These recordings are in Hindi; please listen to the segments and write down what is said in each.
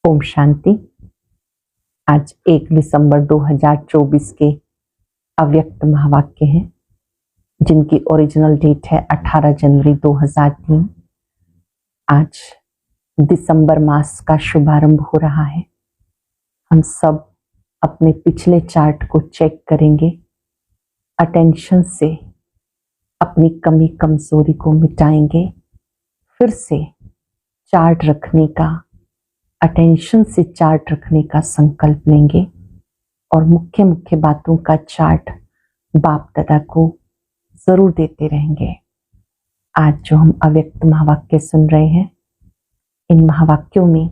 ओम शांति। आज 1 दिसंबर 2024 के अव्यक्त महावाक्य हैं जिनकी ओरिजिनल डेट है 18 जनवरी 2003। आज दिसंबर मास का शुभारंभ हो रहा है। हम सब अपने पिछले चार्ट को चेक करेंगे, अटेंशन से अपनी कमी कमजोरी को मिटाएंगे, फिर से चार्ट रखने का, अटेंशन से चार्ट रखने का संकल्प लेंगे और मुख्य मुख्य बातों का चार्ट बाप दादा को जरूर देते रहेंगे। आज जो हम अव्यक्त महावाक्य सुन रहे हैं, इन महावाक्यों में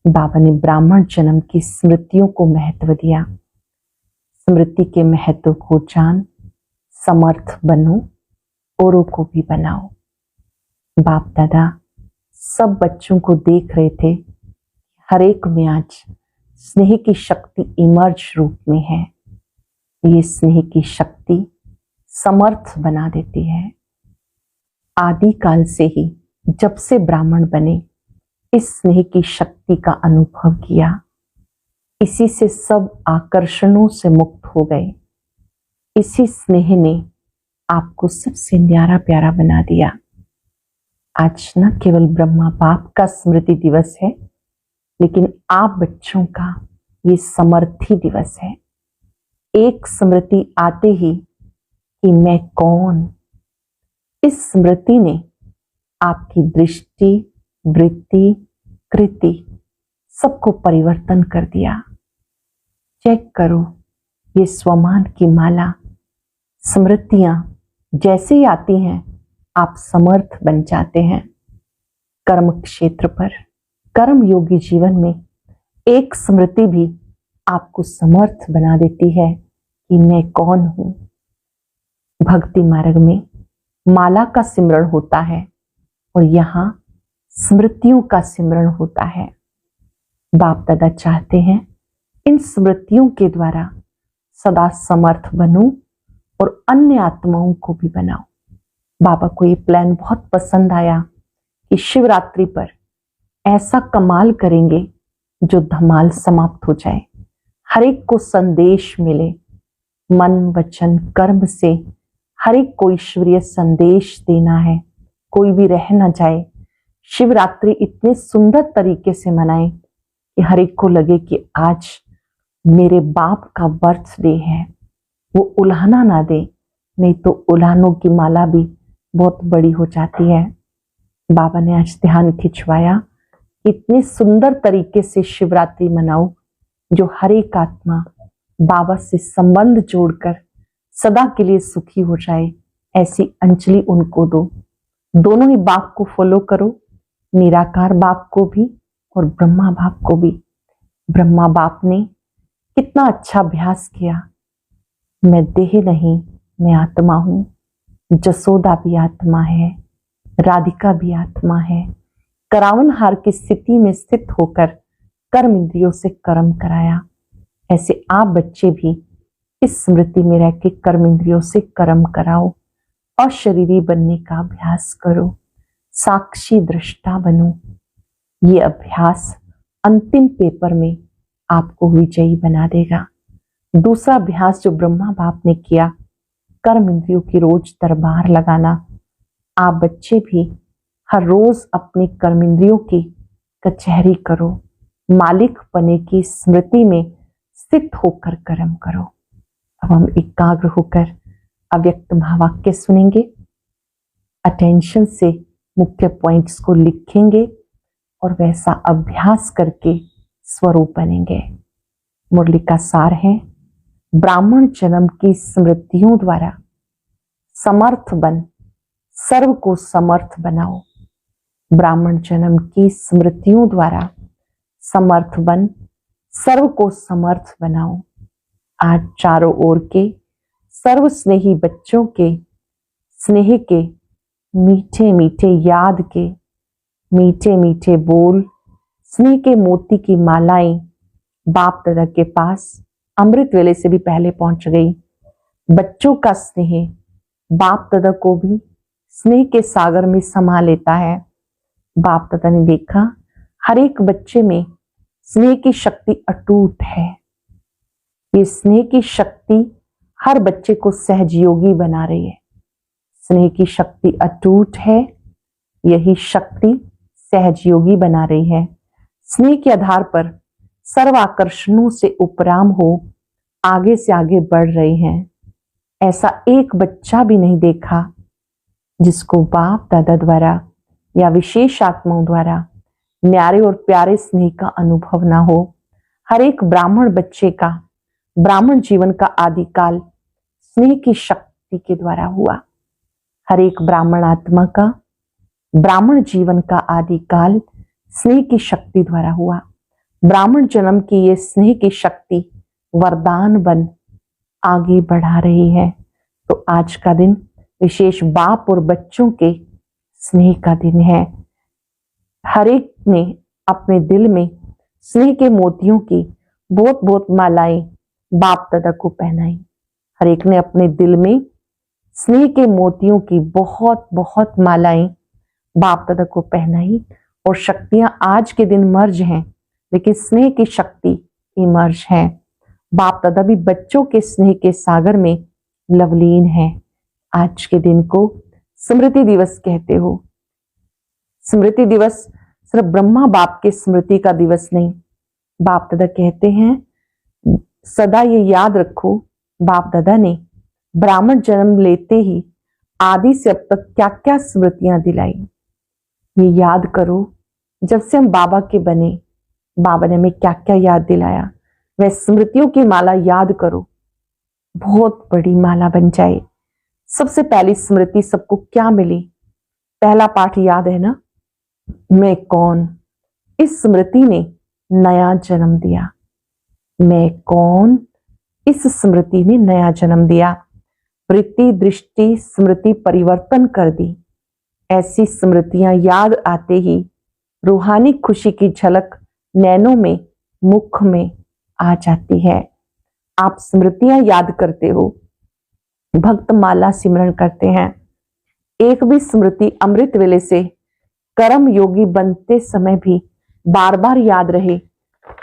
बाबा ने ब्राह्मण जन्म की स्मृतियों को महत्व दिया। स्मृति के महत्व को जान, समर्थ बनो, औरों को भी बनाओ। बाप दादा सब बच्चों को देख रहे थे, हर एक में आज स्नेह की शक्ति इमर्ज रूप में है। ये स्नेह की शक्ति समर्थ बना देती है। आदि काल से ही जब से ब्राह्मण बने, इस स्नेह की शक्ति का अनुभव किया। इसी से सब आकर्षणों से मुक्त हो गए। इसी स्नेह ने आपको सबसे न्यारा प्यारा बना दिया। आज न केवल ब्रह्मा बाप का स्मृति दिवस है, लेकिन आप बच्चों का ये समर्थी दिवस है। एक स्मृति आते ही कि मैं कौन, इस स्मृति ने आपकी दृष्टि, वृत्ति, कृति सबको परिवर्तन कर दिया। चेक करो, ये स्वमान की माला स्मृतियां जैसे ही आती हैं, आप समर्थ बन जाते हैं। कर्म क्षेत्र पर, कर्म योगी जीवन में एक स्मृति भी आपको समर्थ बना देती है कि मैं कौन हूं। भक्ति मार्ग में माला का सिमरण होता है और यहाँ स्मृतियों का सिमरण होता है। बाप दादा चाहते हैं इन स्मृतियों के द्वारा सदा समर्थ बनो और अन्य आत्माओं को भी बनाओ। बाबा को ये प्लान बहुत पसंद आया कि शिवरात्रि पर ऐसा कमाल करेंगे जो धमाल समाप्त हो जाए, हर एक को संदेश मिले। मन वचन कर्म से हर एक को ईश्वरीय संदेश देना है, कोई भी रह ना जाए। शिवरात्रि इतने सुंदर तरीके से मनाएं कि हर एक को लगे कि आज मेरे बाप का बर्थडे है। वो उल्हाना ना दे, नहीं तो उल्हानों की माला भी बहुत बड़ी हो जाती है। बाबा ने आज ध्यान खिंचवाया, इतने सुंदर तरीके से शिवरात्रि मनाओ जो हर एक आत्मा बाबा से संबंध जोड़कर सदा के लिए सुखी हो जाए। ऐसी अंजलि उनको दो। दोनों ही बाप को फॉलो करो, निराकार बाप को भी और ब्रह्मा बाप को भी। ब्रह्मा बाप ने कितना अच्छा अभ्यास किया, मैं देह नहीं मैं आत्मा हूं। जसोदा भी आत्मा है, राधिका भी आत्मा है। करावन हार की स्थिति में स्थित होकर कर्म इंद्रियों से कर्म कराया। ऐसे आप बच्चे भी इस स्मृति में रह के कर्म इंद्रियों से कर्म कराओ और शरीरी बनने का अभ्यास करो। साक्षी दृष्टा बनो। ये अभ्यास अंतिम पेपर में आपको विजयी बना देगा। दूसरा अभ्यास जो ब्रह्मा बाप ने किया, कर्म इंद्रियों की रोज दरबार लगाना। आप बच्चे भी हर रोज अपनी कर्म इंद्रियों की कचहरी करो, मालिक बने की स्मृति में स्थित होकर कर्म करो। अब हम एकाग्र होकर अव्यक्त महावाक्य सुनेंगे, अटेंशन से मुख्य पॉइंट्स को लिखेंगे और वैसा अभ्यास करके स्वरूप बनेंगे। मुरली का सार है, ब्राह्मण जन्म की स्मृतियों द्वारा समर्थ बन, सर्व को समर्थ बनाओ। ब्राह्मण जन्म की स्मृतियों द्वारा समर्थ बन, सर्व को समर्थ बनाओ। आज चारों ओर के सर्व स्नेही बच्चों के स्नेह के मीठे मीठे याद के मीठे मीठे बोल, स्नेह के मोती की मालाएं बाप दादा के पास अमृत वेले से भी पहले पहुंच गई। बच्चों का स्नेह बाप दादा को भी स्नेह के सागर में समा लेता है। बाप दादा ने देखा हर एक बच्चे में स्नेह की शक्ति अटूट है। ये स्नेह की शक्ति हर बच्चे को सहजयोगी बना रही है। स्नेह की शक्ति अटूट है, यही शक्ति सहजयोगी बना रही है। स्नेह के आधार पर सर्व आकर्षणों से उपराम हो आगे से आगे बढ़ रहे हैं। ऐसा एक बच्चा भी नहीं देखा जिसको बाप दादा द्वारा या विशेष आत्माओं द्वारा न्यारे और प्यारे स्नेह का अनुभव ना हो। हर एक ब्राह्मण बच्चे का ब्राह्मण जीवन का आदिकाल स्नेह की शक्ति के द्वारा हुआ। हर एक ब्राह्मण आत्मा का ब्राह्मण जीवन का आदिकाल स्नेह की शक्ति द्वारा हुआ। ब्राह्मण जन्म की ये स्नेह की शक्ति वरदान बन आगे बढ़ा रही है। तो आज का दिन विशेष बाप और बच्चों के स्नेह का दिन है। हर एक ने अपने दिल में स्नेह के मोतियों की बहुत बहुत मालाएं बाप दादा को पहनाई। हर एक ने अपने दिल में स्नेह के मोतियों की बहुत बहुत मालाएं बाप दादा को पहनाई। और शक्तियां आज के दिन मर्ज हैं, लेकिन स्नेह की शक्ति इमर्ज है। बाप दादा भी बच्चों के स्नेह के सागर में लवलीन है। आज के दिन को स्मृति दिवस कहते हो। स्मृति दिवस सिर्फ ब्रह्मा बाप के स्मृति का दिवस नहीं। बाप दादा कहते हैं सदा ये याद रखो, बाप दादा ने ब्राह्मण जन्म लेते ही आदि से अब तक क्या क्या स्मृतियां दिलाई। ये याद करो, जब से हम बाबा के बने बाबा ने हमें क्या क्या याद दिलाया। वह स्मृतियों की माला याद करो, बहुत बड़ी माला बन जाए। सबसे पहली स्मृति सबको क्या मिली? पहला पाठ याद है ना, मैं कौन। इस स्मृति ने नया जन्म दिया। मैं कौन, इस स्मृति ने नया जन्म दिया। वृत्ति दृष्टि स्मृति परिवर्तन कर दी। ऐसी स्मृतियां याद आते ही रूहानी खुशी की झलक नैनों में मुख में आ जाती है। आप स्मृतियां याद करते हो, भक्त माला सिमरन करते हैं। एक भी स्मृति अमृत वेले से कर्म योगी बनते समय भी बार बार याद रहे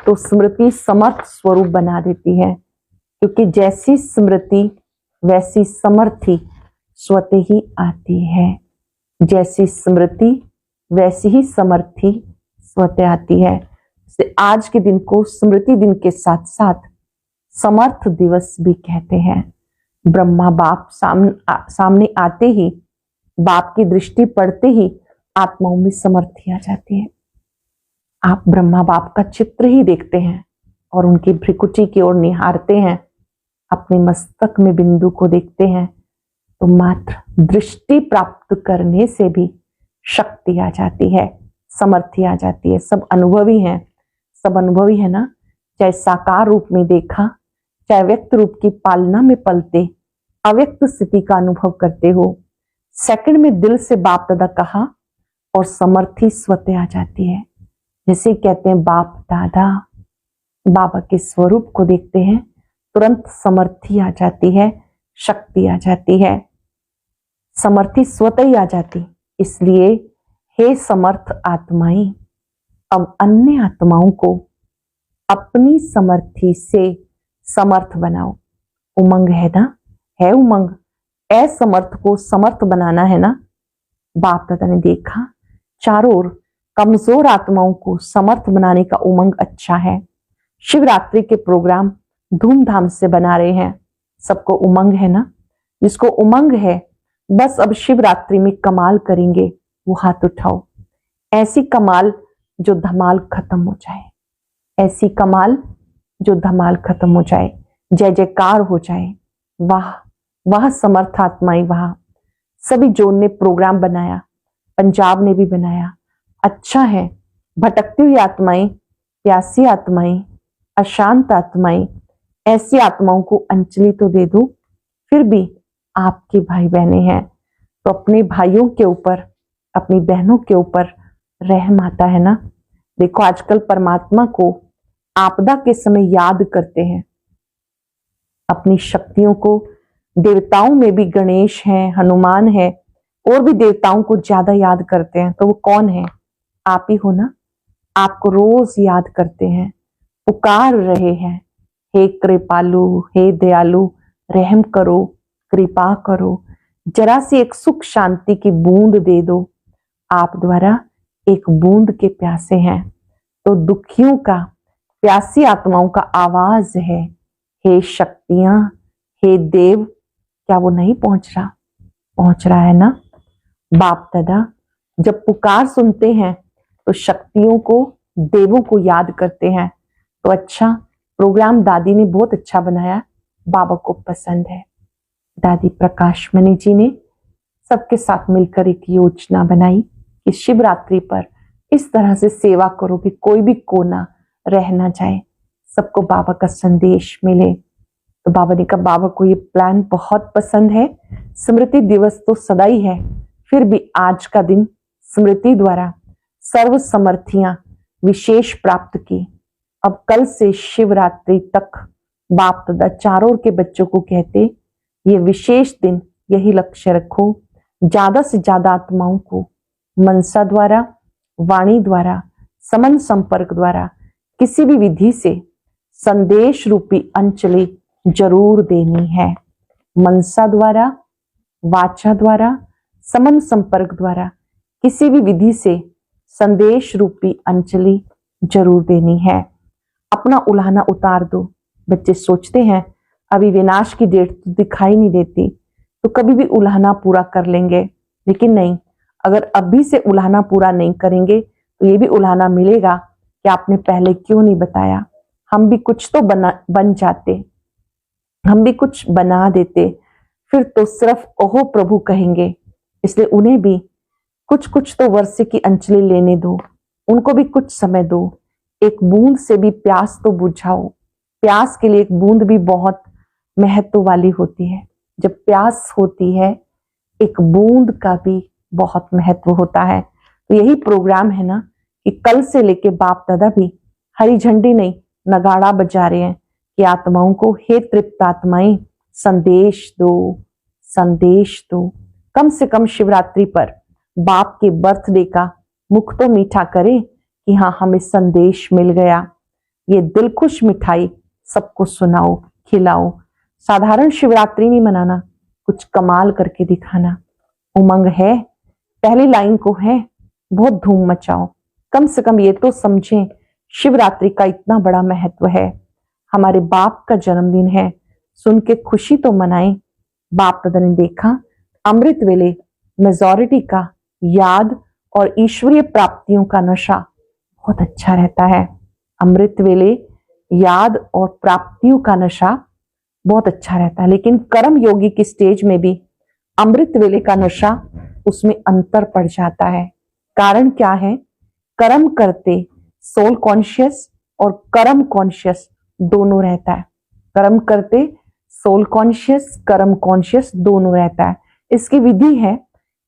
तो स्मृति समर्थ स्वरूप बना देती है। क्योंकि जैसी स्मृति वैसी समर्थी स्वतः ही आती है। जैसी स्मृति वैसी ही समर्थी स्वतः आती है। से आज के दिन को स्मृति दिन के साथ साथ समर्थ दिवस भी कहते हैं। ब्रह्मा बाप सामने आते ही, बाप की दृष्टि पड़ते ही आत्माओं में समर्थी आ जाती है। आप ब्रह्मा बाप का चित्र ही देखते हैं और उनकी भ्रिकुटी की ओर निहारते हैं, अपने मस्तक में बिंदु को देखते हैं, तो मात्र दृष्टि प्राप्त करने से भी शक्ति आ जाती है, समर्थी आ जाती है। सब अनुभवी हैं, सब अनुभवी है ना। चाहे साकार रूप में देखा, चाहे व्यक्त रूप की पालना में पलते अव्यक्त स्थिति का अनुभव करते हो, सेकंड में दिल से बाप दादा कहा और समर्थी स्वतः आ जाती है। जैसे कहते हैं बाप दादा, बाबा के स्वरूप को देखते हैं, तुरंत समर्थी आ जाती है, शक्ति आ जाती है, समर्थी स्वतः ही आ जाती। इसलिए हे समर्थ आत्माएं, अब अन्य आत्माओं को अपनी समर्थी से समर्थ बनाओ। उमंग है ना, है उमंग। असमर्थ को समर्थ बनाना है ना। बाप दादा ने देखा चारों ओर कमजोर आत्माओं को समर्थ बनाने का उमंग अच्छा है। शिवरात्रि के प्रोग्राम धूमधाम से बना रहे हैं। सबको उमंग है ना। जिसको उमंग है बस अब शिवरात्रि में कमाल करेंगे, वो हाथ उठाओ। ऐसी कमाल जो धमाल खत्म हो जाए, ऐसी कमाल जो धमाल खत्म हो जाए, जय जयकार हो जाए। वाह वाह समर्थ आत्माएं, वाह। सभी जोन ने प्रोग्राम बनाया, पंजाब ने भी बनाया, अच्छा है। भटकती हुई आत्माएं, प्यासी आत्माएं, अशांत आत्माएं, ऐसी आत्माओं को अंजलि तो दे दो। फिर भी आपके भाई बहनें हैं तो अपने भाइयों के ऊपर, अपनी बहनों के ऊपर रहम आता है ना। देखो आजकल परमात्मा को आपदा के समय याद करते हैं, अपनी शक्तियों को। देवताओं में भी गणेश है, हनुमान है, और भी देवताओं को ज्यादा याद करते हैं। तो वो कौन है? आप ही हो ना। आपको रोज याद करते हैं, पुकार रहे हैं, हे कृपालु, हे दयालु, रहम करो, कृपा करो, जरा सी एक सुख शांति की बूंद दे दो। आप द्वारा एक बूंद के प्यासे हैं, तो दुखियों का, प्यासी आत्माओं का आवाज है, हे शक्तियां, हे देव। क्या वो नहीं पहुंच रहा? पहुंच रहा है ना। बाप दादा जब पुकार सुनते हैं तो शक्तियों को, देवों को याद करते हैं। तो अच्छा प्रोग्राम दादी ने बहुत अच्छा बनाया, बाबा को पसंद है। दादी प्रकाश मणि जी ने सबके साथ मिलकर एक योजना बनाई कि शिवरात्रि पर इस तरह से सेवा करो कि कोई भी कोना रह ना जाए, सबको बाबा का संदेश मिले। तो बाबा ने कहा बाबा को ये प्लान बहुत पसंद है। स्मृति दिवस तो सदा ही है, फिर भी आज का दिन स्मृति द्वारा सर्व समर्थियां विशेष प्राप्त की। अब कल से शिवरात्रि तक बाप दादा चारों ओर के बच्चों को कहते ये विशेष दिन, यही लक्ष्य रखो, ज्यादा से ज्यादा आत्माओं को मनसा द्वारा, वाणी द्वारा, समन संपर्क द्वारा, किसी भी विधि से संदेश रूपी अंजलि जरूर देनी है। मनसा द्वारा, वाचा द्वारा, समन संपर्क द्वारा, किसी भी विधि से संदेश रूपी अंजलि जरूर देनी है। अपना उल्हाना उतार दो। बच्चे सोचते हैं अभी विनाश की डेट तो दिखाई नहीं देती, तो कभी भी उल्हाना पूरा कर लेंगे, लेकिन नहीं, अगर अभी से उल्हाना पूरा नहीं करेंगे तो ये भी उल्हाना मिलेगा कि आपने पहले क्यों नहीं बताया। हम भी कुछ तो बन जाते, हम भी कुछ बना देते, फिर तो सिर्फ ओहो प्रभु कहेंगे। इसलिए उन्हें भी कुछ कुछ तो वर्षे की अंजलि लेने दो, उनको भी कुछ समय दो। एक बूंद से भी प्यास तो बुझाओ। प्यास के लिए एक बूंद भी बहुत महत्व वाली होती है। जब प्यास होती है एक बूंद का भी बहुत महत्व होता है। तो यही प्रोग्राम है ना कि कल से लेके बाप दादा भी हरी झंडी नहीं, नगाड़ा बजा रहे हैं कि आत्माओं को, हे तृप्त आत्माएं, संदेश दो, संदेश दो। कम से कम शिवरात्रि पर बाप के बर्थडे का मुख तो मीठा करे कि हाँ हमें संदेश मिल गया। ये दिलखुश मिठाई सबको सुनाओ, खिलाओ। साधारण शिवरात्रि नहीं मनाना, कुछ कमाल करके दिखाना। उमंग है, पहली लाइन को है, बहुत धूम मचाओ। कम से कम ये तो समझें शिवरात्रि का इतना बड़ा महत्व है, हमारे बाप का जन्मदिन है, सुन के खुशी तो मनाएं। बाप दादा ने देखा अमृत वेले मेजॉरिटी का याद और ईश्वरीय प्राप्तियों का नशा बहुत अच्छा रहता है। अमृत वेले याद और प्राप्तियों का नशा बहुत अच्छा रहता है, लेकिन कर्म योगी की स्टेज में भी अमृत वेले का नशा, उसमें अंतर पड़ जाता है। कारण क्या है? कर्म करते सोल कॉन्शियस और कर्म कॉन्शियस दोनों रहता है। कर्म करते सोल कॉन्शियस, कर्म कॉन्शियस दोनों रहता है। इसकी विधि है,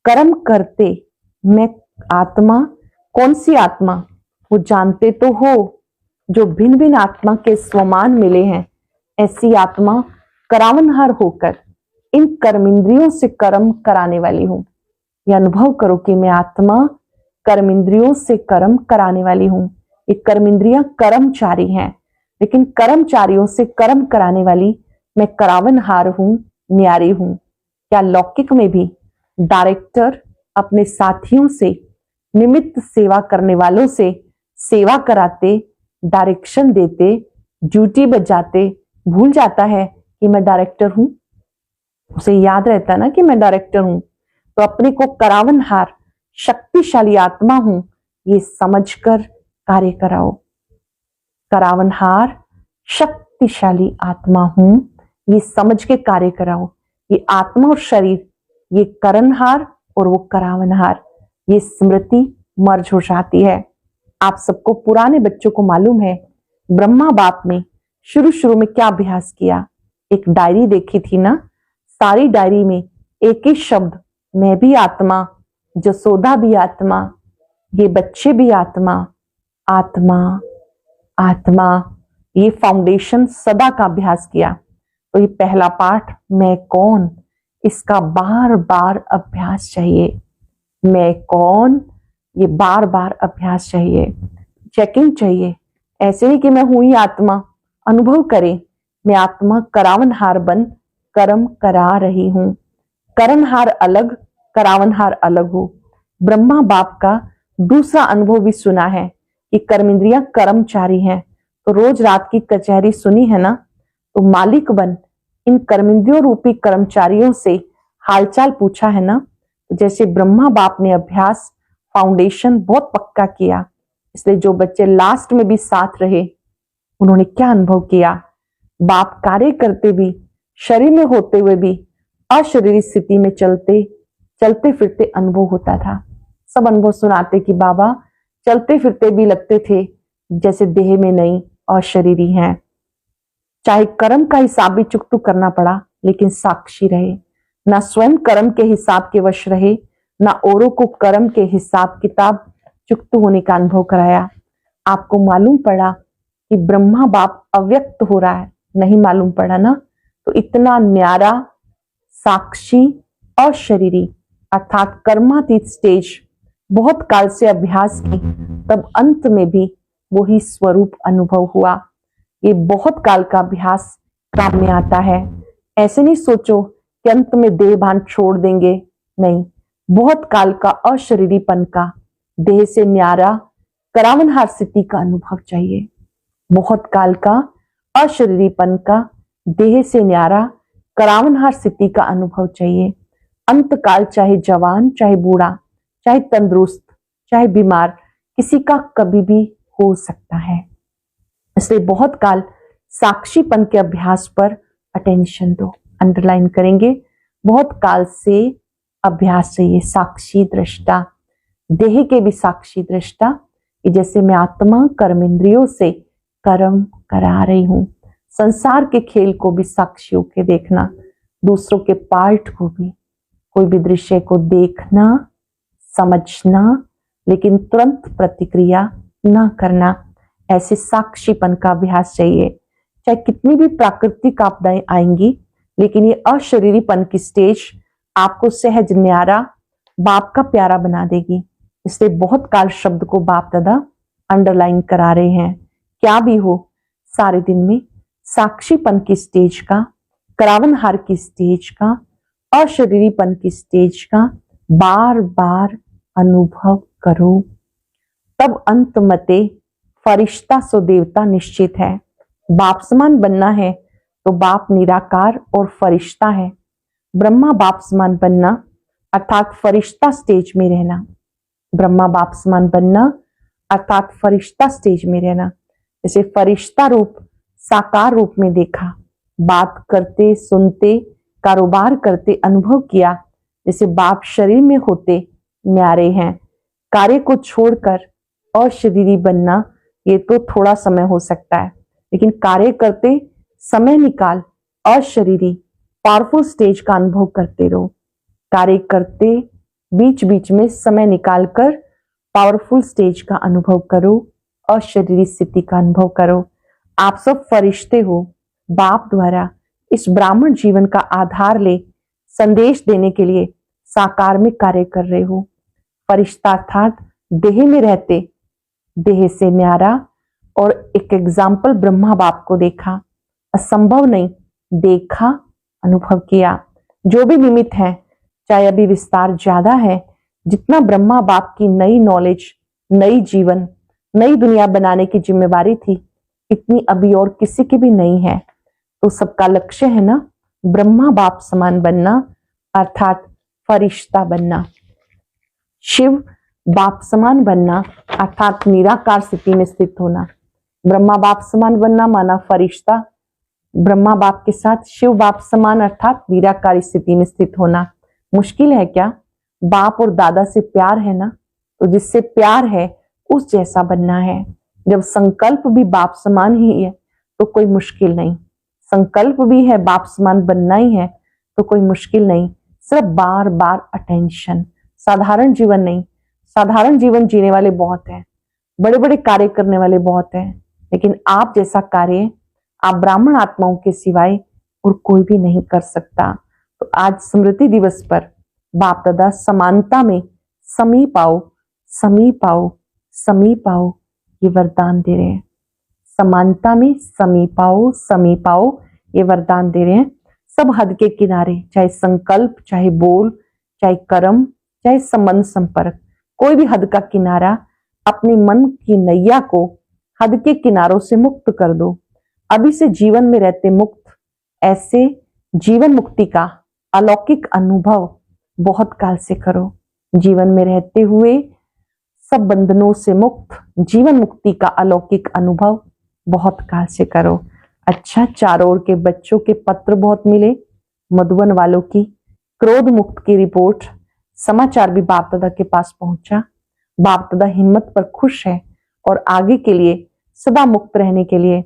कर्म करते मैं आत्मा, कौन सी आत्मा वो जानते तो हो, जो भिन्न भिन्न आत्मा के स्वमान मिले हैं, ऐसी आत्मा करावनहार होकर इन कर्मेंद्रियों से कर्म कराने वाली हूं। यह अनुभव करो कि मैं आत्मा कर्मेंद्रियों से कर्म कराने वाली हूं। ये कर्मेंद्रियां कर्मचारी हैं, लेकिन कर्मचारियों से कर्म कराने वाली मैं करावनहार हूं, न्यारी हूं। क्या लौकिक में भी डायरेक्टर अपने साथियों से, निमित्त सेवा करने वालों से सेवा कराते, डायरेक्शन देते, ड्यूटी बजाते, भूल जाता है कि मैं डायरेक्टर हूं? उसे याद रहता ना कि मैं डायरेक्टर हूं, तो अपने को करावनहार शक्तिशाली आत्मा हूं ये समझकर कार्य कराओ। करावनहार शक्तिशाली आत्मा हूं ये समझ के कार्य कराओ। ये आत्मा और शरीर, ये करणहार और वो करावनहार, ये स्मृति मर्ज हो जाती है। आप सबको, पुराने बच्चों को मालूम है ब्रह्मा बाप ने शुरू शुरू में क्या अभ्यास किया। एक डायरी देखी थी ना, सारी डायरी में एक ही शब्द, मैं भी आत्मा, जसोदा भी आत्मा, ये बच्चे भी आत्मा, आत्मा आत्मा। ये फाउंडेशन सदा का अभ्यास किया। तो ये पहला पाठ, मैं कौन, इसका बार बार अभ्यास चाहिए। मैं कौन, ये बार बार अभ्यास चाहिए। चेकिंग चाहिए। ऐसे नहीं कि मैं हूं ही आत्मा, अनुभव करे मैं आत्मा करावनहार बन कर्म करा रही हूं। करनहार अलग, करावनहार अलग हो। ब्रह्मा बाप का दूसरा अनुभव भी सुना है कि कर्मेंद्रियां कर्मचारी हैं। तो रोज रात की कचहरी सुनी है ना, तो मालिक बन इन कर्मेंद्रियों रूपी कर्मचारियों से हालचाल पूछा है ना। तो जैसे ब्रह्मा बाप ने अभ्यास फाउंडेशन बहुत पक्का किया, इसलिए जो बच्चे लास्ट में भी साथ रहे उन्होंने क्या अनुभव किया। बाप कार्य करते भी, शरीर में होते हुए भी अशरीरी स्थिति में चलते फिरते अनुभव होता था। सब अनुभव सुनाते कि बाबा चलते फिरते भी लगते थे जैसे देह में नहीं, अशरीरी हैं। चाहे कर्म का हिसाब भी चुकतू करना पड़ा, लेकिन साक्षी रहे। ना स्वयं कर्म के हिसाब के वश रहे, ना औरों को कर्म के हिसाब किताब चुकतू होने का अनुभव कराया। आपको मालूम पड़ा कि ब्रह्मा बाप अव्यक्त हो रहा है, नहीं मालूम पड़ा ना। तो इतना न्यारा साक्षी अशरीरी अर्थात कर्मातीत स्टेज बहुत काल से अभ्यास की, तब अंत में भी वही स्वरूप अनुभव हुआ। ये बहुत काल का अभ्यास काम में आता है। ऐसे नहीं सोचो कि अंत में देह भान छोड़ देंगे, नहीं। बहुत काल का अशरीरीपन का, देह से न्यारा करावनहार स्थिति का अनुभव चाहिए। बहुत काल का अशरीरीपन का, देह से न्यारा करावनहार स्थिति का अनुभव चाहिए। अंत काल चाहे जवान, चाहे बूढ़ा, चाहे तंदुरुस्त, चाहे बीमार, किसी का कभी भी हो सकता है। इसलिए बहुत काल साक्षीपन के अभ्यास पर अटेंशन दो। अंडरलाइन करेंगे, बहुत काल से अभ्यास चाहिए। साक्षी दृष्टा, देह के भी साक्षी दृष्टा, कि जैसे मैं आत्मा कर्मेंद्रियों से कर्म करा रही हूं। संसार के खेल को भी साक्षी होके देखना, दूसरों के पार्ट को भी, कोई भी दृश्य को देखना, समझना, लेकिन तुरंत प्रतिक्रिया ना करना। ऐसे साक्षीपन का अभ्यास चाहिए। चाहे कितनी भी प्राकृतिक आपदाएं आएंगी, लेकिन ये अशरीरीपन की स्टेज आपको सहज न्यारा बाप का प्यारा बना देगी। इसलिए बहुत काल शब्द को बाप दादा अंडरलाइन करा रहे हैं। क्या भी हो, सारे दिन में साक्षीपन की स्टेज का, करावनहार की स्टेज का, अशरीरीपन की स्टेज का बार बार अनुभव करो। तब अंत मते फरिश्ता सो देवता निश्चित है। बाप समान बनना है तो बाप निराकार और फरिश्ता है। ब्रह्मा बाप समान बनना अर्थात फरिश्ता स्टेज में रहना। ब्रह्मा बाप समान बनना अर्थात फरिश्ता स्टेज में रहना। जैसे फरिश्ता रूप साकार रूप में देखा, बात करते, सुनते, कारोबार करते अनुभव किया। जैसे बाप शरीर में होते न्यारे हैं। कार्य को छोड़कर अशरीरी बनना ये तो थोड़ा समय हो सकता है, लेकिन कार्य करते समय निकाल अशरीरी पावरफुल स्टेज का अनुभव करते रहो। कार्य करते बीच बीच में समय निकालकर पावरफुल स्टेज का अनुभव करो, अशरीरी स्थिति का अनुभव करो। आप सब फरिश्ते हो। बाप द्वारा इस ब्राह्मण जीवन का आधार ले संदेश देने के लिए साकार में कार्य कर रहे हो। फरिश्ता अर्थात देह में रहते, देह से न्यारा। और एक एग्जाम्पल ब्रह्मा बाप को देखा, असंभव नहीं, देखा, अनुभव किया। जो भी निमित्त है, चाहे अभी विस्तार ज्यादा है, जितना ब्रह्मा बाप की नई नॉलेज, नई जीवन, नई दुनिया बनाने की जिम्मेवारी थी, इतनी अभी और किसी की भी नहीं है। तो सबका लक्ष्य है ना ब्रह्मा बाप समान बनना अर्थात फरिश्ता बनना, शिव बाप समान बनना अर्थात निराकार स्थिति में स्थित होना। ब्रह्मा बाप समान बनना माना फरिश्ता, ब्रह्मा बाप के साथ शिव बाप समान अर्थात निराकार स्थिति में स्थित होना। मुश्किल है क्या? बाप और दादा से प्यार है ना, तो जिससे प्यार है उस जैसा बनना है। जब संकल्प भी बाप समान ही है तो कोई मुश्किल नहीं। संकल्प भी है बाप समान बनना ही है तो कोई मुश्किल नहीं। सिर्फ बार बार अटेंशन। साधारण जीवन नहीं, साधारण जीवन जीने वाले बहुत हैं, बड़े बड़े कार्य करने वाले बहुत हैं, लेकिन आप जैसा कार्य आप ब्राह्मण आत्माओं के सिवाय और कोई भी नहीं कर सकता। तो आज स्मृति दिवस पर बाप दादा समानता में समीप आओ, समीप आओ, समीप आओ, ये वरदान दे रहे हैं। समानता में समीपाओ समीपाओ, ये वरदान दे रहे हैं। सब हद के किनारे, चाहे संकल्प, चाहे बोल, चाहे कर्म, चाहे संबंध संपर्क, कोई भी हद का किनारा, अपने मन की नैया को हद के किनारों से मुक्त कर दो। अभी से जीवन में रहते मुक्त, ऐसे जीवन मुक्ति का अलौकिक अनुभव बहुत काल से करो। जीवन में रहते हुए सब बंधनों से मुक्त जीवन मुक्ति का अलौकिक अनुभव बहुत काल से करो। अच्छा, चारों ओर के बच्चों के पत्र बहुत मिले, मधुबन वालों की क्रोध मुक्त की रिपोर्ट, समाचार भी बाप दादा के पास पहुंचा। बाप दादा हिम्मत पर खुश है और आगे के लिए सदा मुक्त रहने के लिए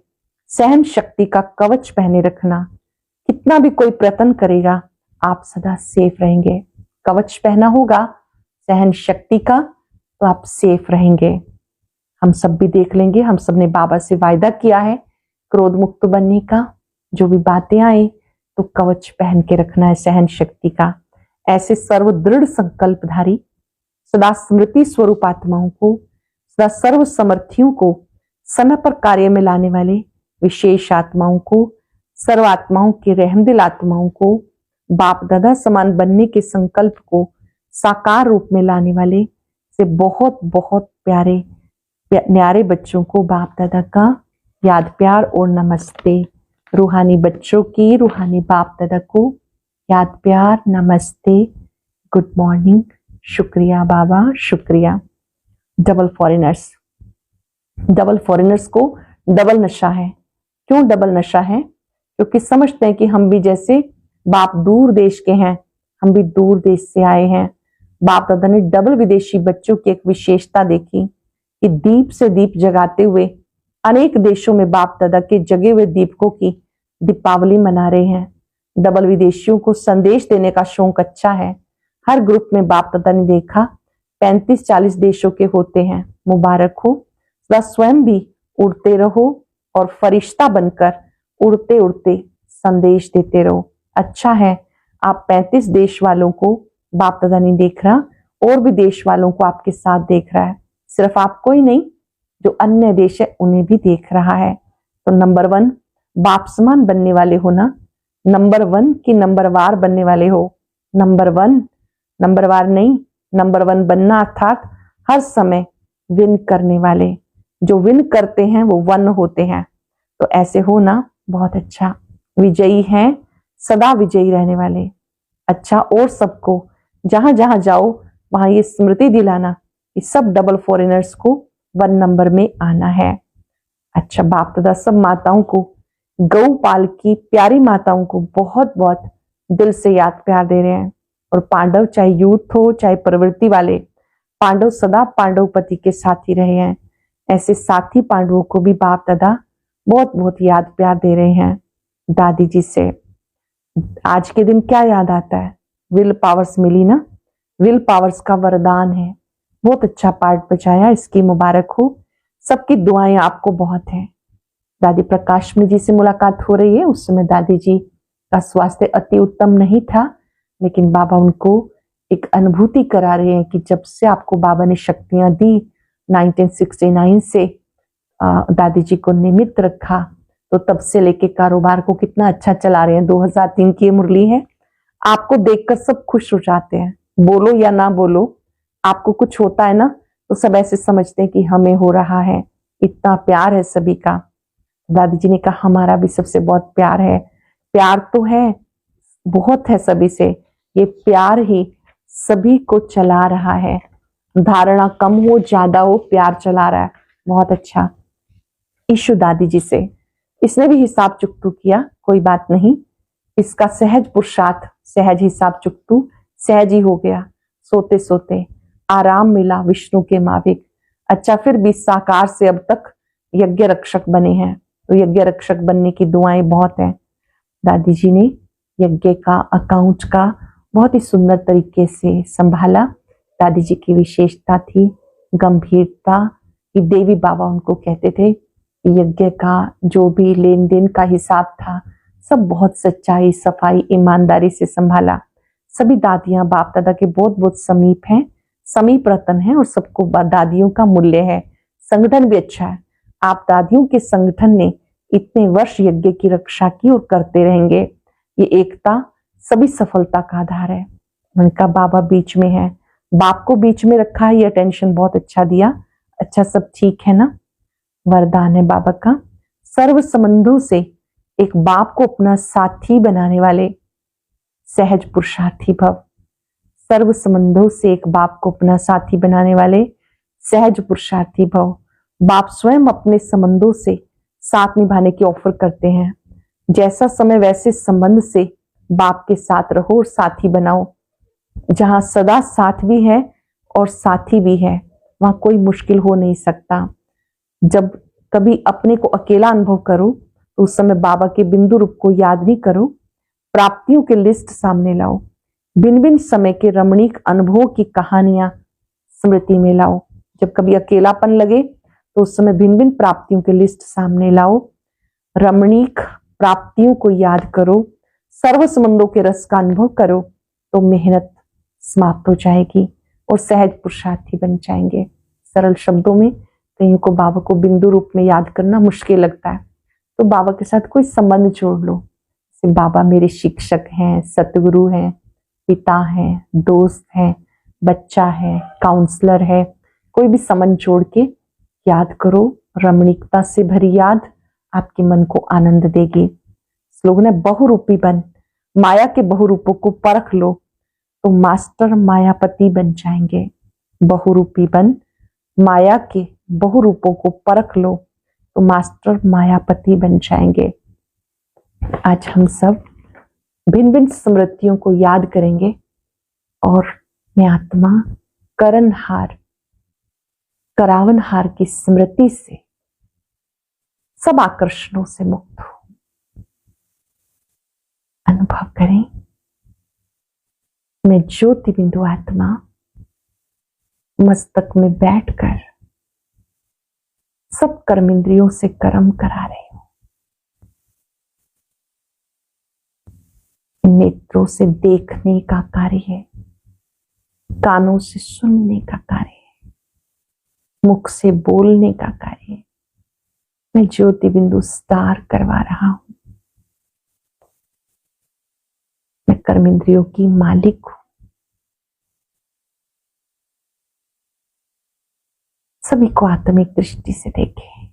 सहन शक्ति का कवच पहने रखना। कितना भी कोई प्रयत्न करेगा, आप सदा सेफ रहेंगे। कवच पहना होगा सहन शक्ति का, तो आप सेफ रहेंगे। हम सब भी देख लेंगे, हम सब ने बाबा से वायदा किया है क्रोध मुक्त बनने का। जो भी बातें आए तो कवच पहन के रखना है सहन शक्ति का। ऐसे सर्व दृढ़ संकल्पधारी सदा स्मृति स्वरूप आत्माओं को, सदा सर्व समर्थियों को, समय पर कार्य में लाने वाले विशेष आत्माओं को, सर्व आत्माओं के रहमदिल आत्माओं को, बाप दादा समान बनने के संकल्प को साकार रूप में लाने वाले से बहुत बहुत प्यारे न्यारे बच्चों को बाप दादा का याद प्यार और नमस्ते। रूहानी बच्चों की रूहानी बाप दादा को याद प्यार नमस्ते, गुड मॉर्निंग, शुक्रिया बाबा, शुक्रिया। डबल फॉरेनर्स, डबल फॉरेनर्स को डबल नशा है। क्यों डबल नशा है? क्योंकि समझते हैं कि हम भी जैसे बाप दूर देश के हैं, हम भी दूर देश से आए हैं। बाप दादा ने डबल विदेशी बच्चों की एक विशेषता देखी कि दीप से दीप जगाते हुए अनेक देशों में बाप दादा के जगे हुए दीपकों की दीपावली मना रहे हैं। डबल विदेशियों को संदेश देने का शौक अच्छा है। हर ग्रुप में बाप दादा ने देखा 35-40 देशों के होते हैं। मुबारक हो, सदा स्वयं भी उड़ते रहो और फरिश्ता बनकर उड़ते उड़ते संदेश देते रहो। अच्छा है, आप 35 देश वालों को बाप दादा नहीं देख रहा, और भी देश वालों को आपके साथ देख रहा है। सिर्फ आपको ही नहीं, जो अन्य देश है उन्हें भी देख रहा है। तो नंबर 1 बाप समान बनने वाले हो ना, नंबर 1 की नंबर वार बनने वाले हो। नंबर 1 नंबर वार नहीं, नंबर 1 बनना अर्थात हर समय विन करने वाले। जो विन करते हैं वो 1 होते हैं। तो ऐसे हो ना, बहुत अच्छा। विजयी हैं, सदा विजयी रहने वाले। अच्छा, और सबको जहां जहां जाओ वहां ये स्मृति दिलाना कि सब डबल फॉरेनर्स को 1 नंबर में आना है। अच्छा, बाप दादा सब माताओं को, गौपाल की प्यारी माताओं को बहुत बहुत दिल से याद प्यार दे रहे हैं। और पांडव, चाहे यूथ हो चाहे प्रवृत्ति वाले, पांडव सदा पांडवपति के साथ ही रहे हैं। ऐसे साथी पांडवों को भी बाप दादा बहुत बहुत याद प्यार दे रहे हैं। दादी जी से आज के दिन क्या याद आता है? विल पावर्स मिली ना, विल पावर्स का वरदान है। बहुत अच्छा पार्ट बचाया, इसकी मुबारक हो। सबकी दुआएं आपको बहुत है। दादी प्रकाशमणि जी से मुलाकात हो रही है। उस समय दादी जी का स्वास्थ्य अति उत्तम नहीं था, लेकिन बाबा उनको एक अनुभूति करा रहे हैं कि जब से आपको बाबा ने शक्तियां दी 1969 से दादी जी को निमित्त रखा, तो तब से लेके कारोबार को कितना अच्छा चला रहे हैं। 2003 की मुरली है। आपको देखकर सब खुश हो जाते हैं, बोलो या ना बोलो। आपको कुछ होता है ना, तो सब ऐसे समझते हैं कि हमें हो रहा है। इतना प्यार है सभी का। दादी जी ने कहा हमारा भी सबसे बहुत प्यार है। प्यार तो है, बहुत है सभी से। ये प्यार ही सभी को चला रहा है। धारणा कम हो ज्यादा हो, प्यार चला रहा है। बहुत अच्छा। ईशु दादी जी से, इसने भी हिसाब चुकतू किया, कोई बात नहीं। इसका सहज पुरुषार्थ, सहज हिसाब चुकतू सहज ही हो गया। सोते सोते आराम मिला विष्णु के माविक। अच्छा, फिर भी साकार से अब तक यज्ञ रक्षक बने हैं। तो यज्ञ रक्षक बनने की दुआएं बहुत हैं। दादी जी ने यज्ञ का, अकाउंट का बहुत ही सुंदर तरीके से संभाला। दादी जी की विशेषता थी गंभीरता कि देवी बाबा उनको कहते थे कि यज्ञ का जो भी लेन देन का हिसाब था सब बहुत सच्चाई, सफाई, ईमानदारी से संभाला। सभी दादियां बाप दादा के बहुत बहुत समीप हैं, समीप रतन है, और सबको दादियों का मूल्य है। संगठन भी अच्छा है। आप दादियों के संगठन ने इतने वर्ष यज्ञ की रक्षा की और करते रहेंगे। ये एकता सभी सफलता का आधार है। उनका बाबा बीच में है, बाप को बीच में रखा है, ये अटेंशन बहुत अच्छा दिया। अच्छा, सब ठीक है ना। वरदान है बाबा का, सर्व संबंधों से एक बाप को अपना साथी बनाने वाले सहज पुरुषार्थी भव। सर्व संबंधों से एक बाप को अपना साथी बनाने वाले सहज पुरुषार्थी भव। बाप स्वयं अपने संबंधों से साथ निभाने की ऑफर करते हैं। जैसा समय वैसे संबंध से बाप के साथ रहो और साथी बनाओ। जहां सदा साथ भी है और साथी भी है, वहां कोई मुश्किल हो नहीं सकता। जब कभी अपने को अकेला अनुभव करो तो उस समय बाबा के बिंदु रूप को याद भी करो। प्राप्तियों की लिस्ट सामने लाओ। भिन्न भिन्न समय के रमणीक अनुभवों की कहानियां स्मृति में लाओ। जब कभी अकेलापन लगे तो उस समय भिन्न भिन्न प्राप्तियों की लिस्ट सामने लाओ। रमणीक प्राप्तियों को याद करो, सर्व संबंधों के रस का अनुभव करो, तो मेहनत समाप्त हो जाएगी और सहज पुरुषार्थी बन जाएंगे। सरल शब्दों में कईयों को बाबा को बिंदु रूप में याद करना मुश्किल लगता है, तो बाबा के साथ कोई संबंध जोड़ लो। जैसे बाबा मेरे शिक्षक हैं, सतगुरु हैं, पिता हैं, दोस्त हैं, बच्चा है, काउंसलर है, कोई भी संबंध जोड़ के याद करो। रमणीकता से भरी याद आपके मन को आनंद देगी। स्लोगन है बहुरूपी बन, माया के बहुरूपों को परख लो तो मास्टर मायापति बन जाएंगे। बहुरूपी बन, माया के बहुरूपों को परख लो तो मास्टर मायापति बन जाएंगे। आज हम सब भिन्न भिन्न स्मृतियों को याद करेंगे और मैं आत्मा करनहार करावनहार की स्मृति से सब आकर्षणों से मुक्त हूं। अनुभव करें, मैं ज्योति बिंदु आत्मा मस्तक में बैठकर सब कर्म इंद्रियों से कर्म करा रही हूं। नेत्रों से देखने का कार्य है, कानों से सुनने का कार्य है, मुख से बोलने का कार्य है। मैं ज्योति बिंदु स्टार करवा रहा हूं। मैं कर्म इंद्रियों की मालिक हूं। सभी को आत्मिक दृष्टि से देखें,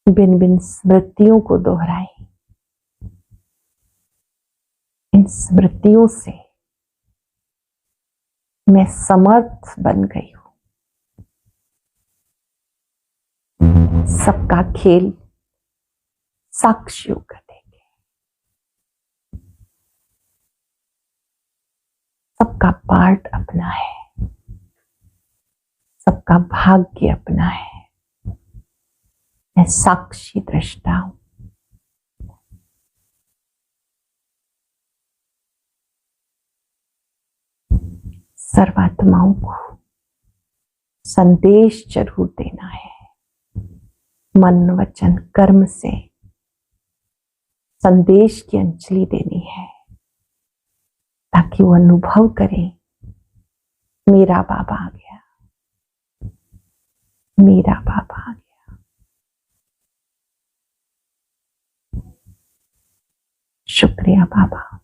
भिन्न भिन्न स्मृतियों को दोहराएं। इन स्मृतियों से मैं समर्थ बन गई हूं। सबका खेल साक्षियों का देखें, सबका पार्ट अपना है, सबका भाग्य अपना है। मैं साक्षी दृष्टा हूं। सर्वात्माओं को संदेश जरूर देना है। मन वचन कर्म से संदेश की अंजलि देनी है, ताकि वो अनुभव करें, मेरा बाबा आ गया, मेरा बाबा आ गया। शुक्रिया बाबा।